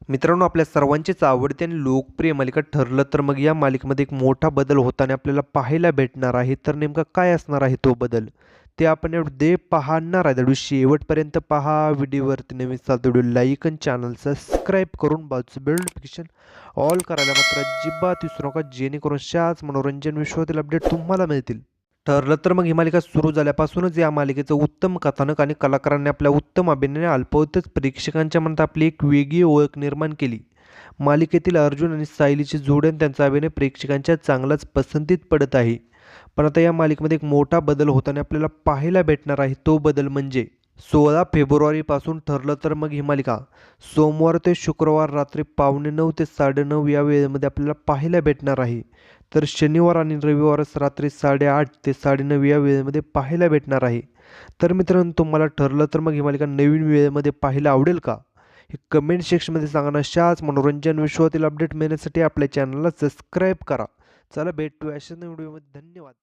मित्रांनो, आपल्या सर्वांचीच आवडती आणि लोकप्रिय मालिका ठरलं तर मग या मालिकेमध्ये एक मोठा बदल होताना आपल्याला पाहायला भेटणार आहे. तर नेमका काय असणार आहे तो बदल? ते आपण एवढे पाहणार आहे. व्हिडिओ शेवटपर्यंत पहा. व्हिडिओवरती नवीन असाल तर व्हिडिओ लाईक आणि चॅनल सबस्क्राईब करून बाजूचं बेल नोटिफिकेशन ऑल करायला मात्र अजिबात विसरू नका, जेणेकरून अशाच मनोरंजन विश्वातील अपडेट तुम्हाला मिळतील. ठरलं तर मग ही मालिका सुरू झाल्यापासूनच या मालिकेचं उत्तम कथानक आणि कलाकारांनी आपल्या उत्तम अभिनयाने अल्पवधीतच प्रेक्षकांच्या मनात आपली एक वेगळी ओळख निर्माण केली. मालिकेतील अर्जुन आणि सायलीची जोडी आणि त्यांचा अभिनय प्रेक्षकांच्या चांगलाच पसंतीत पडत आहे. पण आता या मालिकेमध्ये एक मोठा बदल होताना आपल्याला पाहायला भेटणार आहे. तो बदल म्हणजे 16 फेब्रुवारीपासून ठरलं तर मग ही मालिका सोमवार ते शुक्रवार रात्री 9:15 ते 9:30 या वेळेमध्ये आपल्याला पाहायला भेटणार आहे. तर शनिवार आणि रविवारच रात्री 8:30 ते 9:30 या वेळेमध्ये पाहायला भेटणार आहे. तर मित्रांनो, तुम्हाला ठरलं तर मग ही मालिका नवीन वेळेमध्ये पाहायला आवडेल का? हे कमेंट सेक्शनमध्ये सांगा. अशाच मनोरंजन विश्वातील अपडेट मिळण्यासाठी आपल्या चॅनलला सबस्क्राईब करा. चला भेटूया अशाच नवीन व्हिडिओमध्ये. धन्यवाद.